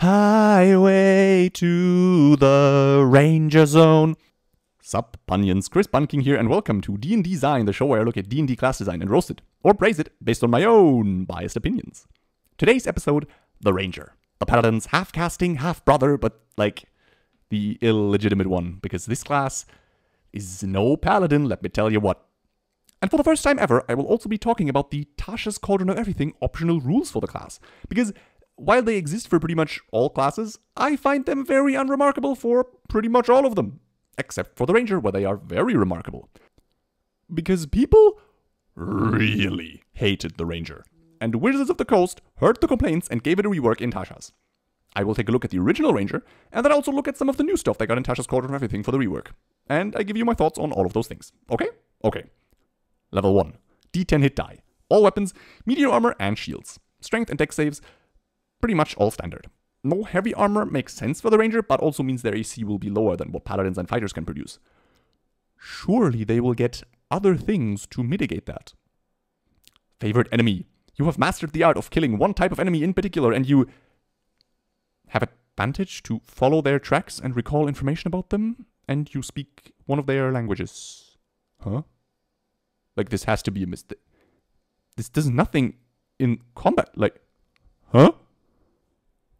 Highway to the Ranger Zone. Sup, Punions, Chris Bunking here, and welcome to DnDesign, the show where I look at D&D class design and roast it, or praise it, based on my own biased opinions. Today's episode, the Ranger. The Paladin's half-casting, half-brother, but, the illegitimate one, because this class is no Paladin, let me tell you what. And for the first time ever, I will also be talking about the Tasha's Cauldron of Everything optional rules for the class, because while they exist for pretty much all classes, I find them very unremarkable for pretty much all of them. Except for the Ranger, where they are very remarkable. Because people really hated the Ranger. And Wizards of the Coast heard the complaints and gave it a rework in Tasha's. I will take a look at the original Ranger, and then also look at some of the new stuff they got in Tasha's Cauldron of Everything for the rework. And I give you my thoughts on all of those things. Okay? Okay. Level 1. D10 hit die. All weapons, medium armor, and shields. Strength and dex saves, pretty much all standard. No heavy armor makes sense for the Ranger, but also means their AC will be lower than what Paladins and Fighters can produce. Surely they will get other things to mitigate that. Favorite enemy. You have mastered the art of killing one type of enemy in particular, and you have advantage to follow their tracks and recall information about them, and you speak one of their languages. Huh? This has to be a mistake. This does nothing in combat. Huh?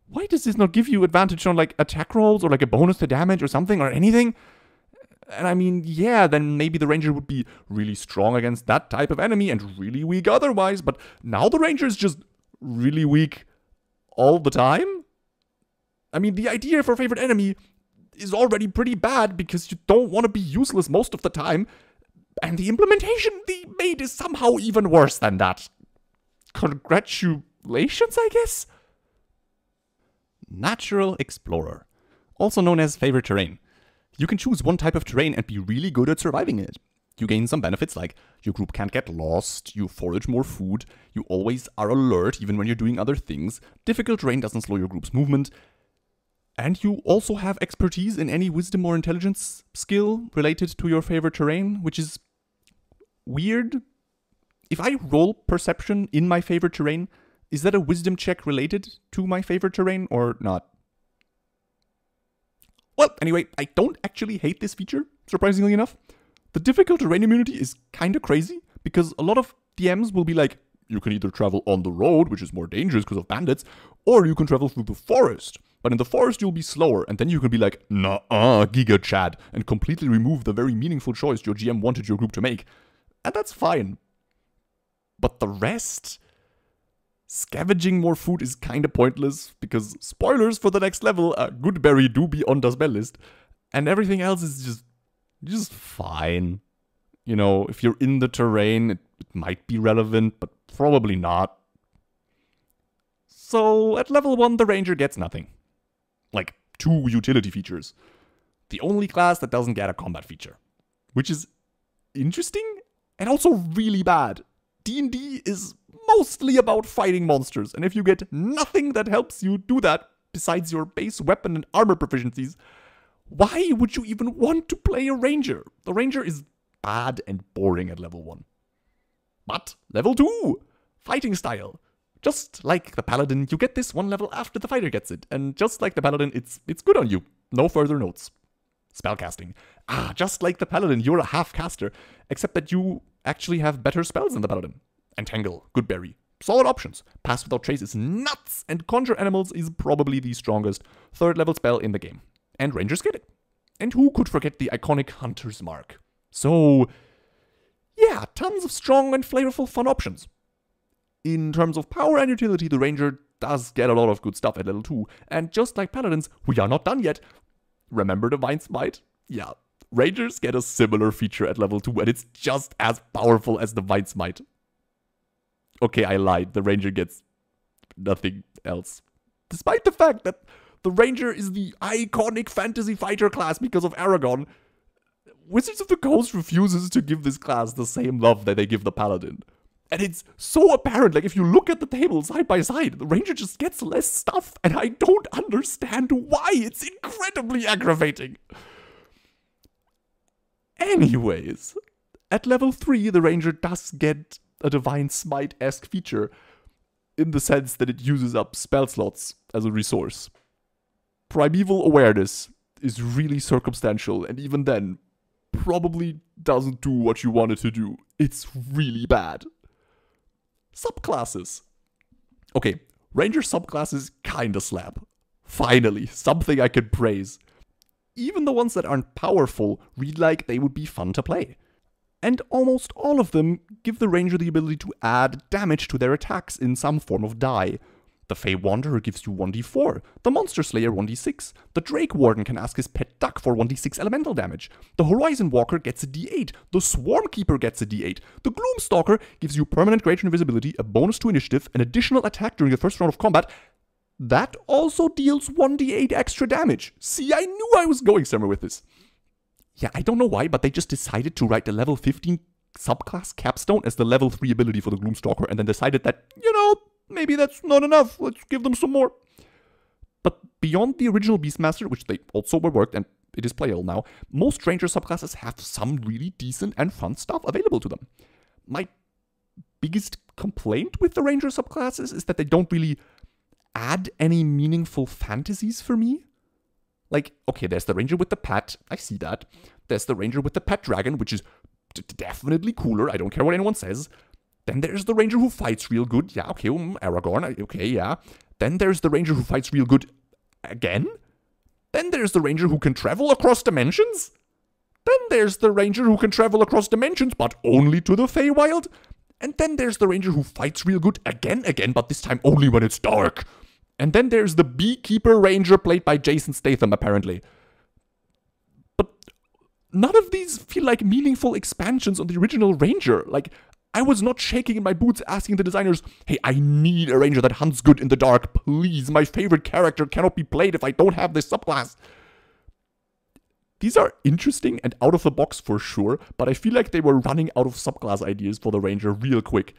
Why does this not give you advantage on, attack rolls or, a bonus to damage or something or anything? And I mean, yeah, then maybe the Ranger would be really strong against that type of enemy and really weak otherwise, but now the Ranger is just really weak all the time? I mean, the idea for favorite enemy is already pretty bad because you don't want to be useless most of the time, and the implementation they made is somehow even worse than that. Congratulations, I guess? Natural Explorer, also known as favorite terrain. You can choose one type of terrain and be really good at surviving in it. You gain some benefits like your group can't get lost, you forage more food, you always are alert even when you're doing other things, difficult terrain doesn't slow your group's movement, and you also have expertise in any wisdom or intelligence skill related to your favorite terrain, which is weird. If I roll perception in my favorite terrain, is that a wisdom check related to my favorite terrain or not? Well, anyway, I don't actually hate this feature, surprisingly enough. The difficult terrain immunity is kinda crazy, because a lot of DMs will be like, you can either travel on the road, which is more dangerous because of bandits, or you can travel through the forest. But in the forest you'll be slower, and then you can be like, nah, Giga Chad, and completely remove the very meaningful choice your GM wanted your group to make. And that's fine. But the rest? Scavenging more food is kinda pointless, because spoilers for the next level, Goodberry do be on the spell list, and everything else is just fine. You know, if you're in the terrain, it might be relevant, but probably not. So, at level 1, the Ranger gets nothing. 2 utility features. The only class that doesn't get a combat feature. Which is interesting, and also really bad. D&D is mostly about fighting monsters, and if you get nothing that helps you do that, besides your base weapon and armor proficiencies, why would you even want to play a Ranger? The Ranger is bad and boring at level 1. But level 2! Fighting style. Just like the Paladin, you get this one level after the Fighter gets it, and just like the Paladin, it's good on you. No further notes. Spellcasting. Just like the Paladin, you're a half-caster, except that you actually have better spells than the Paladin. Entangle, Goodberry. Solid options. Pass Without Trace is nuts, and Conjure Animals is probably the strongest 3rd level spell in the game. And Rangers get it. And who could forget the iconic Hunter's Mark? So, yeah, tons of strong and flavorful fun options. In terms of power and utility, the Ranger does get a lot of good stuff at level 2, and just like Paladins, we are not done yet. Remember Divine Smite? Yeah, Rangers get a similar feature at level 2, and it's just as powerful as Divine Smite. Okay, I lied. The Ranger gets nothing else. Despite the fact that the Ranger is the iconic fantasy fighter class because of Aragon, Wizards of the Coast refuses to give this class the same love that they give the Paladin. And it's so apparent, if you look at the table side by side, the Ranger just gets less stuff, and I don't understand why. It's incredibly aggravating. Anyways, at level 3, the Ranger does get a Divine Smite-esque feature, in the sense that it uses up spell slots as a resource. Primeval Awareness is really circumstantial, and even then, probably doesn't do what you want it to do. It's really bad. Subclasses. Okay, Ranger subclasses kinda slap. Finally, something I can praise. Even the ones that aren't powerful read like they would be fun to play. And almost all of them give the Ranger the ability to add damage to their attacks in some form of die. The Fey Wanderer gives you 1d4, the Monster Slayer 1d6, the Drake Warden can ask his pet duck for 1d6 elemental damage, the Horizon Walker gets a d8, the Swarm Keeper gets a d8, the Gloomstalker gives you permanent greater invisibility, a bonus to initiative, an additional attack during the first round of combat. That also deals 1d8 extra damage. See, I knew I was going somewhere with this. Yeah, I don't know why, but they just decided to write the level 15 subclass capstone as the level 3 ability for the Gloomstalker, and then decided that, maybe that's not enough, let's give them some more. But beyond the original Beastmaster, which they also were worked, and it is playable now, most Ranger subclasses have some really decent and fun stuff available to them. My biggest complaint with the Ranger subclasses is that they don't really add any meaningful fantasies for me. Like, okay, there's the Ranger with the pet, I see that. There's the Ranger with the pet dragon, which is definitely cooler, I don't care what anyone says. Then there's the Ranger who fights real good, yeah, okay, Aragorn, okay, yeah. Then there's the Ranger who fights real good again. Then there's the Ranger who can travel across dimensions. Then there's the Ranger who can travel across dimensions, but only to the Feywild. And then there's the Ranger who fights real good again, but this time only when it's dark. And then there's the Beekeeper Ranger played by Jason Statham, apparently. But none of these feel like meaningful expansions on the original Ranger. Like, I was not shaking in my boots asking the designers, hey, I need a Ranger that hunts good in the dark. Please, my favorite character cannot be played if I don't have this subclass. These are interesting and out of the box for sure, but I feel like they were running out of subclass ideas for the Ranger real quick.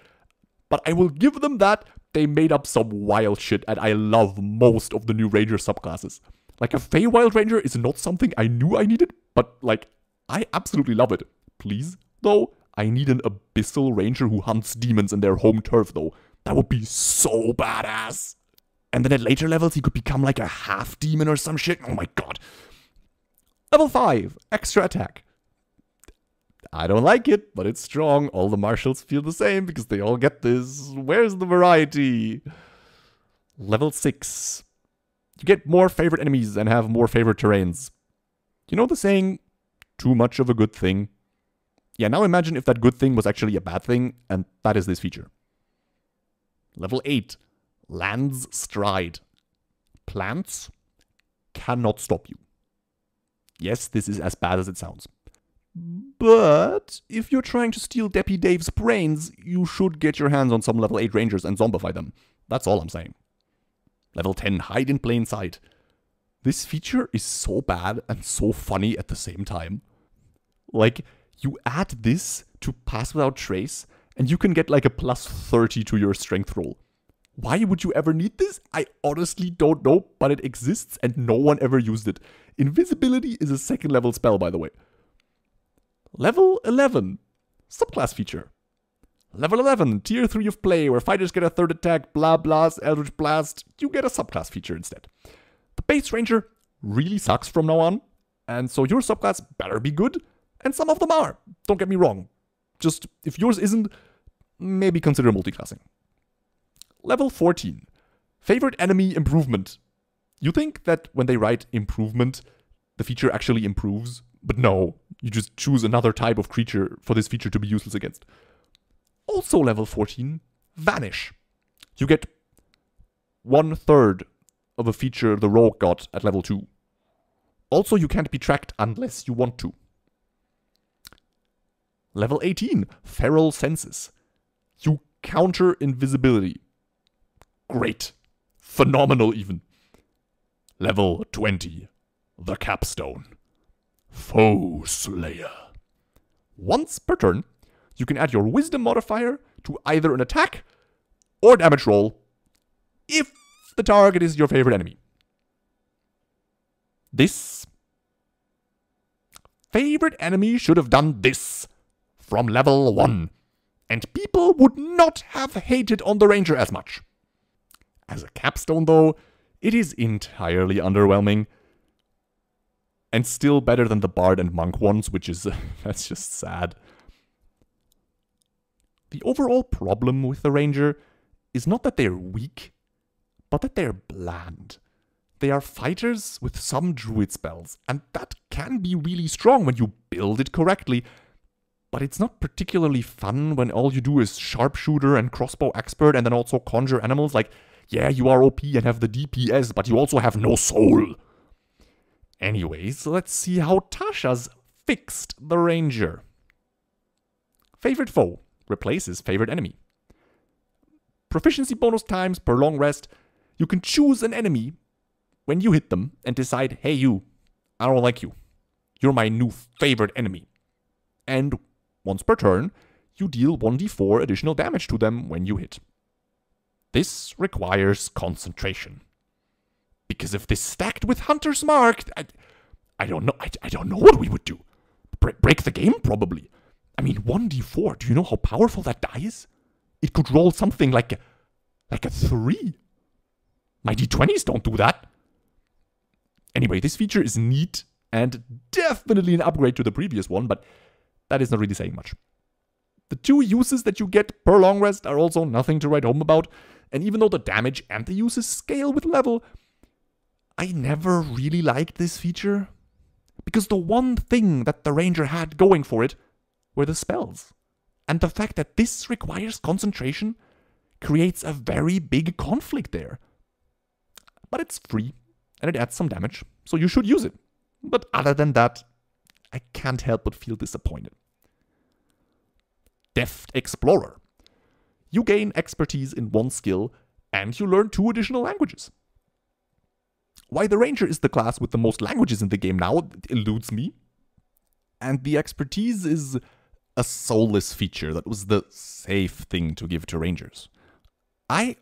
But I will give them that. They made up some wild shit, and I love most of the new Ranger subclasses. Like, a Feywild Ranger is not something I knew I needed, but, like, I absolutely love it. Please, though, I need an Abyssal Ranger who hunts demons in their home turf, though. That would be so badass. And then at later levels, he could become, like, a half-demon or some shit. Oh my god. Level 5, extra attack. I don't like it, but it's strong. All the marshals feel the same because they all get this. Where's the variety? Level 6. You get more favorite enemies and have more favorite terrains. You know the saying, too much of a good thing? Yeah, now imagine if that good thing was actually a bad thing, and that is this feature. Level 8. Land's Stride. Plants cannot stop you. Yes, this is as bad as it sounds. But if you're trying to steal Deppy Dave's brains, you should get your hands on some level 8 Rangers and zombify them. That's all I'm saying. Level 10, Hide in Plain Sight. This feature is so bad and so funny at the same time. Like, you add this to Pass Without Trace, and you can get like a plus 30 to your strength roll. Why would you ever need this? I honestly don't know, but it exists and no one ever used it. Invisibility is a second level spell, by the way. Level 11, subclass feature. Level 11, tier 3 of play, where fighters get a third attack, blah blahs, Eldritch Blast. You get a subclass feature instead. The base ranger really sucks from now on, and so your subclass better be good, and some of them are. Don't get me wrong. Just, if yours isn't, maybe consider multiclassing. Level 14, favorite enemy improvement. You think that when they write improvement, the feature actually improves, but no, you just choose another type of creature for this feature to be useless against. Also level 14, Vanish. You get 1/3 of a feature the rogue got at level 2. Also, you can't be tracked unless you want to. Level 18, Feral Senses. You counter invisibility. Great. Phenomenal even. Level 20, the Capstone. Foe Slayer. Once per turn, you can add your Wisdom modifier to either an attack or damage roll if the target is your favorite enemy. This favorite enemy should have done this from level 1, and people would not have hated on the Ranger as much. As a capstone, though, It is entirely underwhelming. And still better than the Bard and Monk ones, which is, that's just sad. The overall problem with the Ranger is not that they're weak, but that they're bland. They are fighters with some druid spells, and that can be really strong when you build it correctly, but it's not particularly fun when all you do is sharpshooter and crossbow expert and then also conjure animals. Like, yeah, you are OP and have the DPS, but you also have no soul. Anyways, let's see how Tasha's fixed the Ranger. Favorite foe replaces favorite enemy. Proficiency bonus times per long rest. You can choose an enemy when you hit them and decide, hey you, I don't like you. You're my new favorite enemy. And once per turn, you deal 1d4 additional damage to them when you hit. This requires concentration. Because if this stacked with Hunter's Mark, I don't know. I don't know what we would do. Break the game, probably. I mean, 1d4, do you know how powerful that die is? It could roll something like a 3. My d20s don't do that. Anyway, this feature is neat and definitely an upgrade to the previous one, but that is not really saying much. The 2 uses that you get per long rest are also nothing to write home about, and even though the damage and the uses scale with level, I never really liked this feature, because the one thing that the Ranger had going for it were the spells. And the fact that this requires concentration creates a very big conflict there. But it's free, and it adds some damage, so you should use it. But other than that, I can't help but feel disappointed. Deft Explorer. You gain expertise in 1 skill, and you learn 2 additional languages. Why the Ranger is the class with the most languages in the game now eludes me. And the expertise is a soulless feature that was the safe thing to give to Rangers. I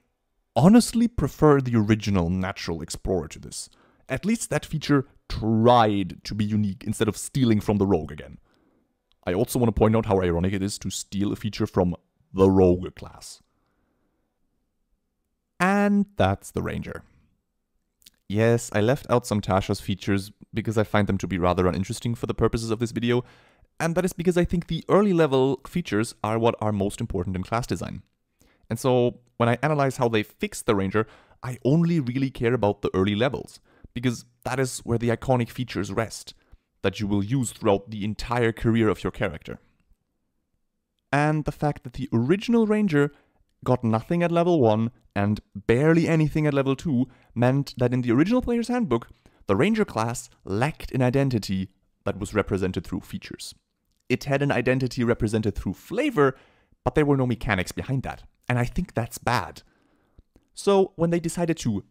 honestly prefer the original Natural Explorer to this. At least that feature tried to be unique instead of stealing from the Rogue again. I also want to point out how ironic it is to steal a feature from the Rogue class. And that's the Ranger. Yes, I left out some Tasha's features because I find them to be rather uninteresting for the purposes of this video, and that is because I think the early level features are what are most important in class design. And so, when I analyze how they fixed the Ranger, I only really care about the early levels, because that is where the iconic features rest, that you will use throughout the entire career of your character. And the fact that the original Ranger got nothing at level 1 and barely anything at level 2 meant that in the original player's handbook, the Ranger class lacked an identity that was represented through features. It had an identity represented through flavor, but there were no mechanics behind that. And I think that's bad. So when they decided to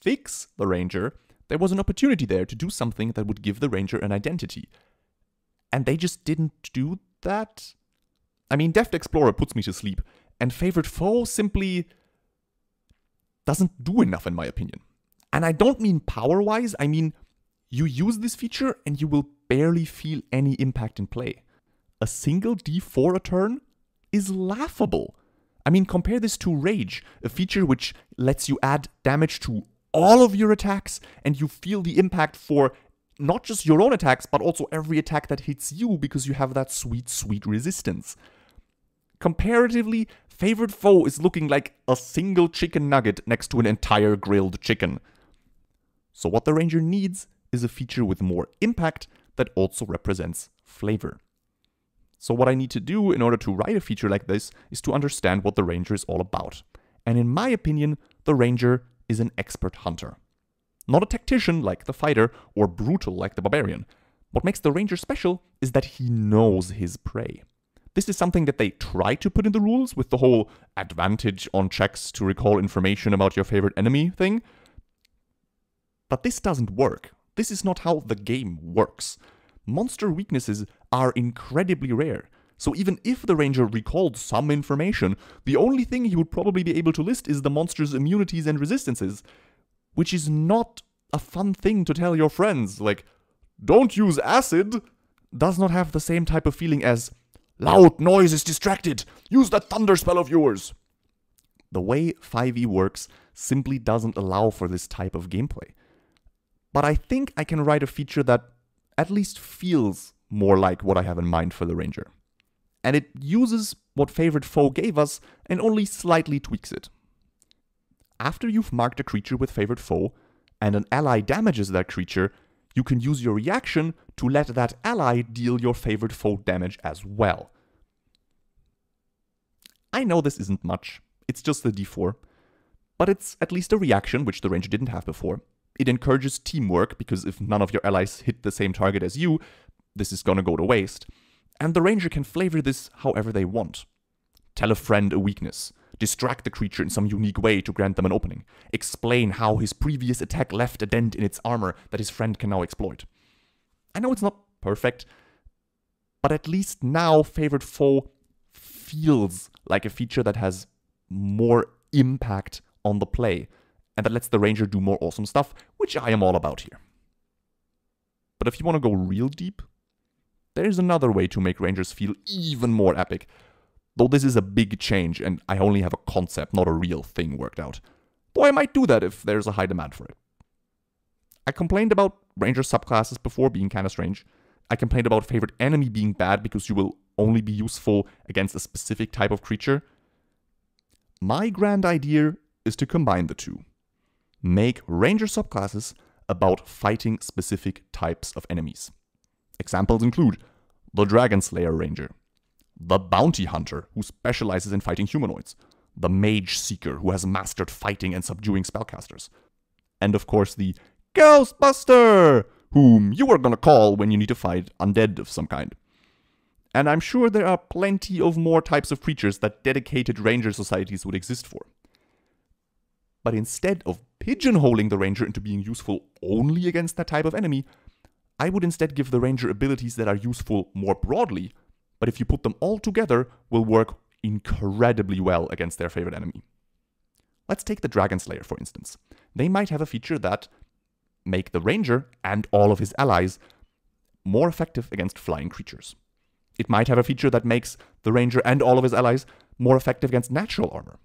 fix the Ranger, there was an opportunity there to do something that would give the Ranger an identity. And they just didn't do that. I mean, Deft Explorer puts me to sleep, and Favorite Foe simply doesn't do enough in my opinion. And I don't mean power-wise, I mean you use this feature and you will barely feel any impact in play. A single D4 a turn is laughable. I mean, compare this to Rage, a feature which lets you add damage to all of your attacks, and you feel the impact for not just your own attacks, but also every attack that hits you because you have that sweet, sweet resistance. Comparatively, Favorite Foe is looking like a single chicken nugget next to an entire grilled chicken. So what the Ranger needs is a feature with more impact that also represents flavor. So what I need to do in order to write a feature like this is to understand what the Ranger is all about. And in my opinion, the Ranger is an expert hunter. Not a tactician like the fighter or brutal like the barbarian. What makes the Ranger special is that he knows his prey. This is something that they try to put in the rules with the whole advantage on checks to recall information about your favorite enemy thing. But this doesn't work. This is not how the game works. Monster weaknesses are incredibly rare. So even if the Ranger recalled some information, the only thing he would probably be able to list is the monster's immunities and resistances, which is not a fun thing to tell your friends. Like, don't use acid does not have the same type of feeling as loud noise is distracted, use that thunder spell of yours. The way 5e works simply doesn't allow for this type of gameplay. But I think I can write a feature that at least feels more like what I have in mind for the Ranger. And it uses what Favorite Foe gave us and only slightly tweaks it. After you've marked a creature with Favorite Foe, and an ally damages that creature, you can use your reaction to let that ally deal your Favorite Foe damage as well. I know this isn't much, it's just the d4, but it's at least a reaction, which the Ranger didn't have before. It encourages teamwork, because if none of your allies hit the same target as you, this is gonna go to waste. And the Ranger can flavor this however they want. Tell a friend a weakness. Distract the creature in some unique way to grant them an opening. Explain how his previous attack left a dent in its armor that his friend can now exploit. I know it's not perfect, but at least now Favorite Foe feels like a feature that has more impact on the play, and that lets the Ranger do more awesome stuff, which I am all about here. But if you want to go real deep, there's another way to make Rangers feel even more epic. Though this is a big change, and I only have a concept, not a real thing worked out. Though I might do that if there's a high demand for it. I complained about Ranger subclasses before being kinda strange. I complained about Favorite Enemy being bad because you will only be useful against a specific type of creature. My grand idea is to combine the two. Make Ranger subclasses about fighting specific types of enemies. Examples include the Dragon Slayer Ranger, the Bounty Hunter, who specializes in fighting humanoids, the Mage Seeker, who has mastered fighting and subduing spellcasters, and of course the Ghostbuster, whom you are gonna call when you need to fight undead of some kind. And I'm sure there are plenty of more types of creatures that dedicated Ranger societies would exist for. But instead of pigeonholing the Ranger into being useful only against that type of enemy, I would instead give the Ranger abilities that are useful more broadly, but if you put them all together, will work incredibly well against their favorite enemy. Let's take the Dragon Slayer, for instance. They might have a feature that make the Ranger and all of his allies more effective against flying creatures. It might have a feature that makes the Ranger and all of his allies more effective against natural armor.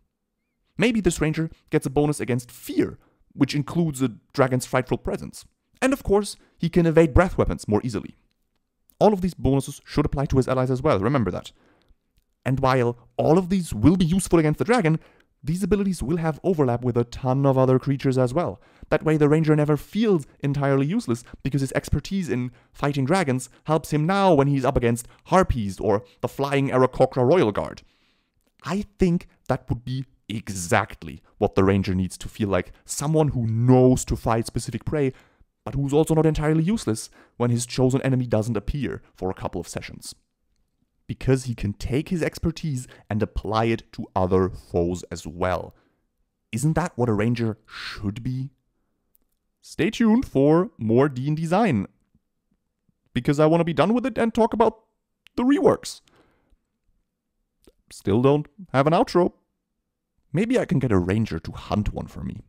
Maybe this Ranger gets a bonus against fear, which includes a dragon's frightful presence. And of course, he can evade breath weapons more easily. All of these bonuses should apply to his allies as well, remember that. And while all of these will be useful against the dragon, these abilities will have overlap with a ton of other creatures as well. That way the Ranger never feels entirely useless, because his expertise in fighting dragons helps him now when he's up against harpies or the flying Aarakocra Royal Guard. I think that would be exactly what the Ranger needs to feel like, someone who knows to fight specific prey, but who's also not entirely useless when his chosen enemy doesn't appear for a couple of sessions. Because he can take his expertise and apply it to other foes as well. Isn't that what a Ranger should be? Stay tuned for more DnDesign, because I want to be done with it and talk about the reworks. Still don't have an outro. Maybe I can get a Ranger to hunt one for me.